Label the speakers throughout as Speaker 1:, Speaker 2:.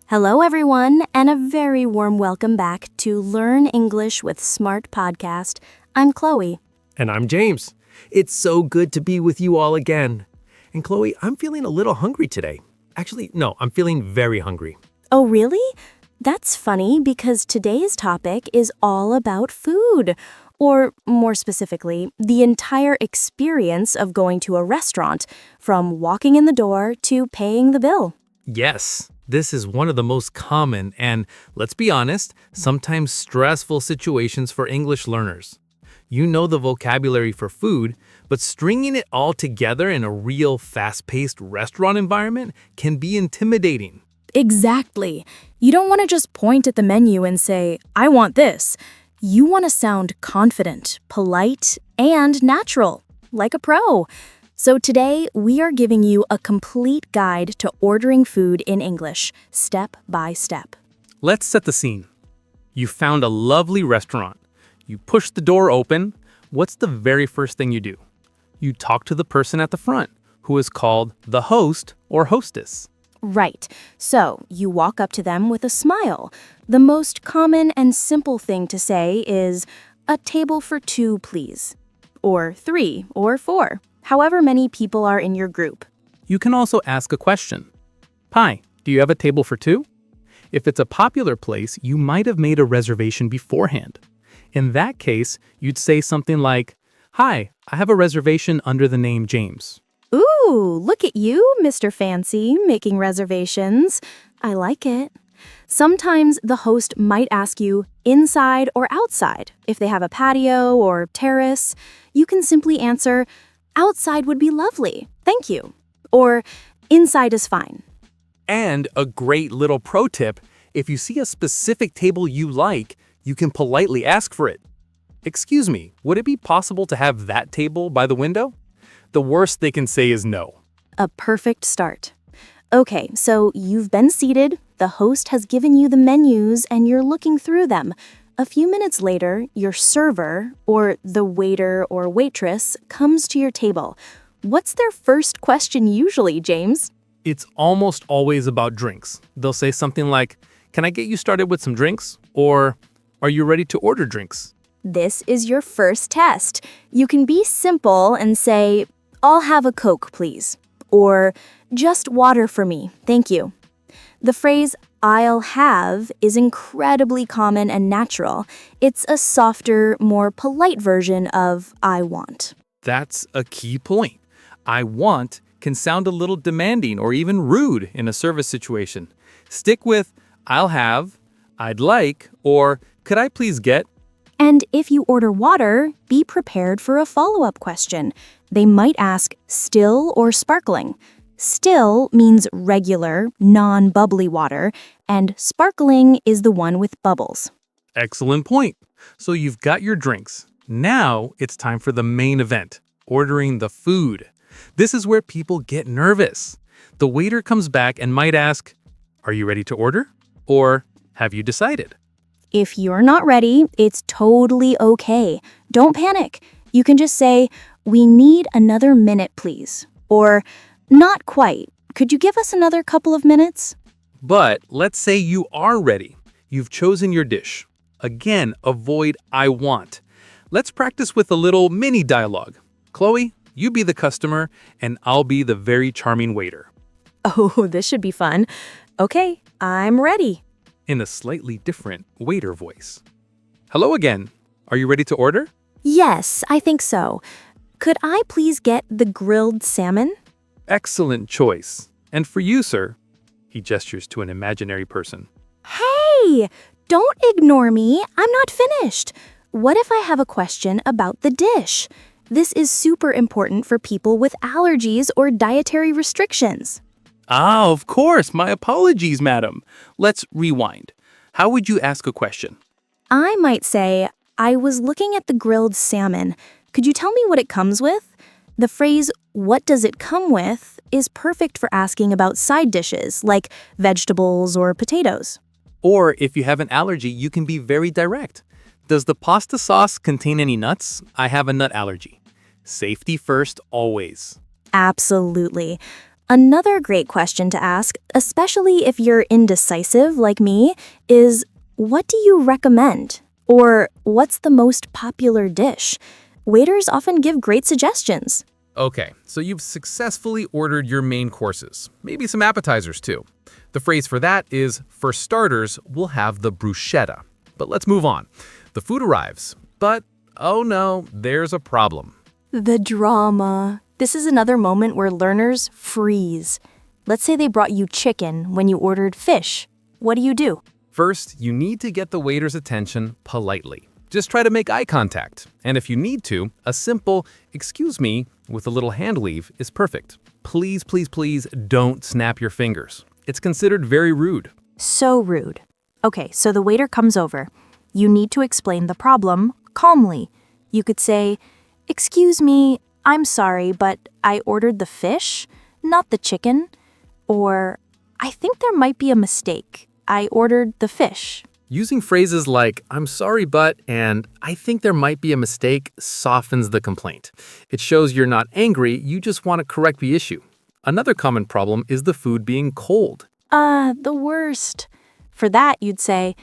Speaker 1: Hello, everyone, and a very warm welcome back to Learn English with Smart Podcast. I'm Chloe.
Speaker 2: And I'm James. It's so good to be with you all again. And Chloe, I'm feeling a little hungry today. Actually, no, I'm feeling very hungry.
Speaker 1: Oh, really? That's funny because today's topic is all about food. Or, more specifically, the entire experience of going to a restaurant, from walking in the door to paying the bill.
Speaker 2: Yes, this is one of the most common and, let's be honest, sometimes stressful situations for English learners. You know the vocabulary for food, but stringing it all together in a real fast-paced restaurant environment can be intimidating.
Speaker 1: Exactly. You don't want to just point at the menu and say, I want this. You want to sound confident, polite, and natural, like a pro. So today, we are giving you a complete guide to ordering food in English, step by step.
Speaker 3: Let's set the scene. You found a lovely restaurant. You push the door open. What's the very first thing you do? You talk to the person at the front, who is called the host or hostess.
Speaker 1: Right. So you walk up to them with a smile. The most common and simple thing to say is, a table for two, please. Or 3 or 4. However many people are in your group.
Speaker 3: You can also ask a question. Hi, do you have a table for two? If it's a popular place, you might have made a reservation beforehand. In that case, you'd say something like, Hi, I have a reservation under the name James.
Speaker 1: Ooh, look at you, Mr. Fancy, making reservations. I like it. Sometimes the host might ask you inside or outside. If they have a patio or terrace, you can simply answer, outside would be lovely, thank you. Or, inside is fine.
Speaker 3: And a great little pro tip, if you see a specific table you like, you can politely ask for it. Excuse me, would it be possible to have that table by the window? The worst they can say is no.
Speaker 1: A perfect start. Okay, so you've been seated, the host has given you the menus, and you're looking through them. A few minutes later, your server, or the waiter or waitress, comes to your table. What's their first question usually, James?
Speaker 3: It's almost always about drinks. They'll say something like, Can I get you started with some drinks? Or, Are you ready to order drinks?
Speaker 1: This is your first test. You can be simple and say, I'll have a Coke, please. Or, just water for me, thank you. The phrase, I'll have, is incredibly common and natural. It's a softer, more polite version of I want.
Speaker 3: That's a key point. I want can sound a little demanding or even rude in a service situation. Stick with I'll have, I'd like, or could I please get?
Speaker 1: And if you order water, be prepared for a follow-up question. They might ask still or sparkling. Still means regular, non-bubbly water, and sparkling is the one with bubbles.
Speaker 3: Excellent point. So you've got your drinks. Now it's time for the main event, ordering the food. This is where people get nervous. The waiter comes back and might ask, Are you ready to order? Or have you decided?
Speaker 1: If you're not ready, it's totally okay. Don't panic. You can just say, We need another minute, please. Or, Not quite. Could you give us another couple of minutes?
Speaker 3: But let's say you are ready. You've chosen your dish. Again, avoid I want. Let's practice with a little mini dialogue. Chloe, you be the customer, and I'll be the very charming waiter.
Speaker 1: Oh, this should be fun. Okay, I'm ready.
Speaker 3: In a slightly different waiter voice. Hello again. Are you ready to order?
Speaker 1: Yes, I think so. Could I please get the grilled salmon?
Speaker 3: Excellent choice. And for you, sir, he gestures to an imaginary person.
Speaker 1: Hey, don't ignore me. I'm not finished. What if I have a question about the dish? This is super important for people with allergies or dietary restrictions.
Speaker 3: Ah, of course. My apologies, madam. Let's rewind. How would you ask a question?
Speaker 1: I might say, I was looking at the grilled salmon. Could you tell me what it comes with? The phrase, what does it come with, is perfect for asking about side dishes, like vegetables or potatoes.
Speaker 3: Or if you have an allergy, you can be very direct. Does the pasta sauce contain any nuts? I have a nut allergy. Safety first, always.
Speaker 1: Absolutely. Another great question to ask, especially if you're indecisive like me, is what do you recommend? Or what's the most popular dish? Waiters often give great suggestions.
Speaker 3: Okay, so you've successfully ordered your main courses, maybe some appetizers too. The phrase for that is, for starters, we'll have the bruschetta. But let's move on. The food arrives, but oh no, there's a problem.
Speaker 1: The drama. This is another moment where learners freeze. Let's say they brought you chicken when you ordered fish. What do?
Speaker 3: First, you need to get the waiter's attention politely. Just try to make eye contact. And if you need to, a simple, excuse me, with a little hand wave is perfect. Please, please, please don't snap your fingers. It's considered very rude.
Speaker 1: So rude. Okay, so the waiter comes over. You need to explain the problem calmly. You could say, "Excuse me, I'm sorry, but I ordered the fish, not the chicken." Or, "I think there might be a mistake. I ordered the fish."
Speaker 3: Using phrases like, I'm sorry, but, and I think there might be a mistake softens the complaint. It shows you're not angry, you just want to correct the issue. Another common problem is the food being cold.
Speaker 1: The worst. For that, you'd say,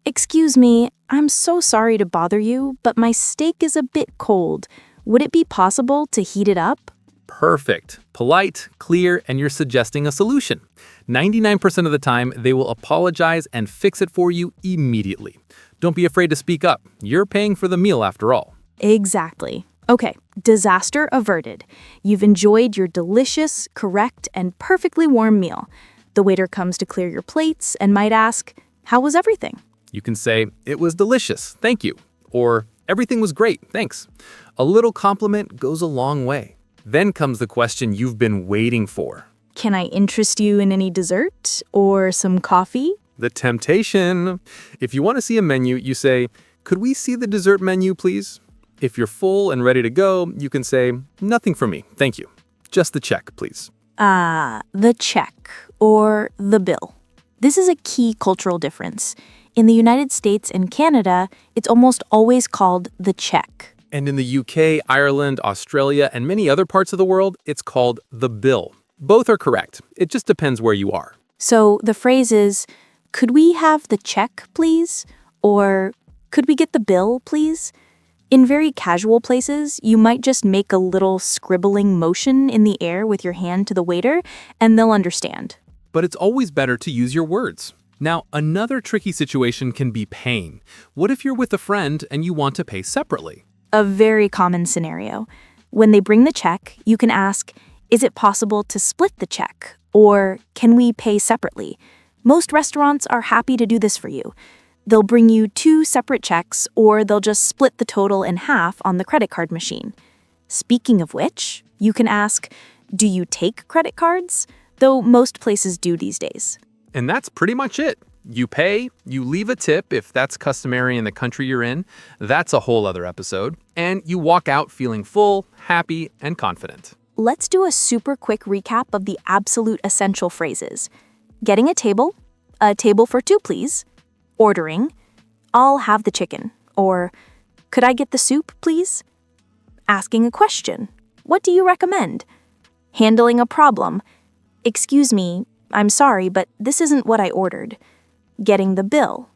Speaker 1: "Excuse me, I'm so sorry to bother you, but my steak is a bit cold. Would it be possible to heat it up?"
Speaker 3: Perfect. Polite, clear, and you're suggesting a solution. 99% of the time, they will apologize and fix it for you immediately. Don't be afraid to speak up. You're paying for the meal after all.
Speaker 1: Exactly. Okay, disaster averted. You've enjoyed your delicious, correct, and perfectly warm meal. The waiter comes to clear your plates and might ask, "How was everything?"
Speaker 3: You can say, it was delicious, thank you. Or, everything was great, thanks. A little compliment goes a long way. Then comes the question you've been waiting for.
Speaker 1: "Can I interest you in any dessert or some coffee?"
Speaker 3: The temptation. If you want to see a menu, you say, could we see the dessert menu, please? If you're full and ready to go, you can say, nothing for me, thank you. Just the check, please.
Speaker 1: The check or the bill. This is a key cultural difference. In the United States and Canada, it's almost always called the check.
Speaker 3: And in the UK, Ireland, Australia, and many other parts of the world, it's called the bill. Both are correct. It just depends where you are.
Speaker 1: So the phrase is, "Could we have the check, please?" Or, "Could we get the bill, please?" In very casual places, you might just make a little scribbling motion in the air with your hand to the waiter, and they'll understand.
Speaker 3: But it's always better to use your words. Now, another tricky situation can be paying. What if you're with a friend and you want to pay separately?
Speaker 1: A very common scenario. When they bring the check, you can ask, "Is it possible to split the check?" Or, "Can we pay separately?" Most restaurants are happy to do this for you. They'll bring you 2 separate checks, or they'll just split the total in half on the credit card machine. Speaking of which, you can ask, "Do you take credit cards?" Though most places do these days.
Speaker 3: And that's pretty much it. You pay, you leave a tip if that's customary in the country you're in. That's a whole other episode. And you walk out feeling full, happy, and confident.
Speaker 1: Let's do a super quick recap of the absolute essential phrases. Getting a table for 2, please. Ordering, "I'll have the chicken," or "Could I get the soup, please?" Asking a question, "What do you recommend?" Handling a problem, "Excuse me, I'm sorry, but this isn't what I ordered." Getting the bill,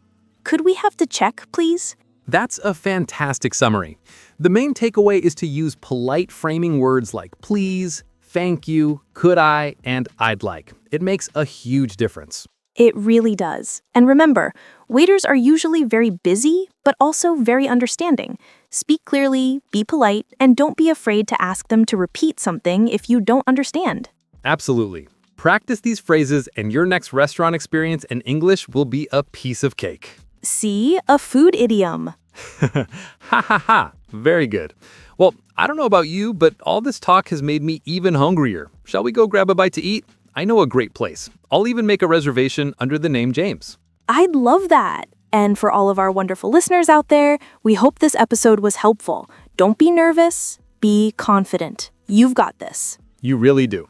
Speaker 1: "Could we have the check, please?"
Speaker 3: That's a fantastic summary. The main takeaway is to use polite framing words like please, thank you, could I, and I'd like. It makes a huge difference.
Speaker 1: It really does. And remember, waiters are usually very busy, but also very understanding. Speak clearly, be polite, and don't be afraid to ask them to repeat something if you don't understand.
Speaker 3: Absolutely. Practice these phrases and your next restaurant experience in English will be a piece of cake.
Speaker 1: See, a food idiom.
Speaker 3: Ha ha ha. Very good. Well, I don't know about you, but all this talk has made me even hungrier. Shall we go grab a bite to eat? I know a great place. I'll even make a reservation under the name James.
Speaker 1: I'd love that. And for all of our wonderful listeners out there, we hope this episode was helpful. Don't be nervous, be confident. You've got this.
Speaker 3: You really do.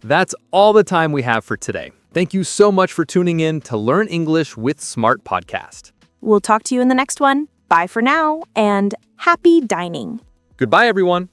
Speaker 3: That's all the time we have for today. Thank you so much for tuning in to Learn English with Smart Podcast.
Speaker 1: We'll talk to you in the next one. Bye for now, and happy dining.
Speaker 3: Goodbye, everyone.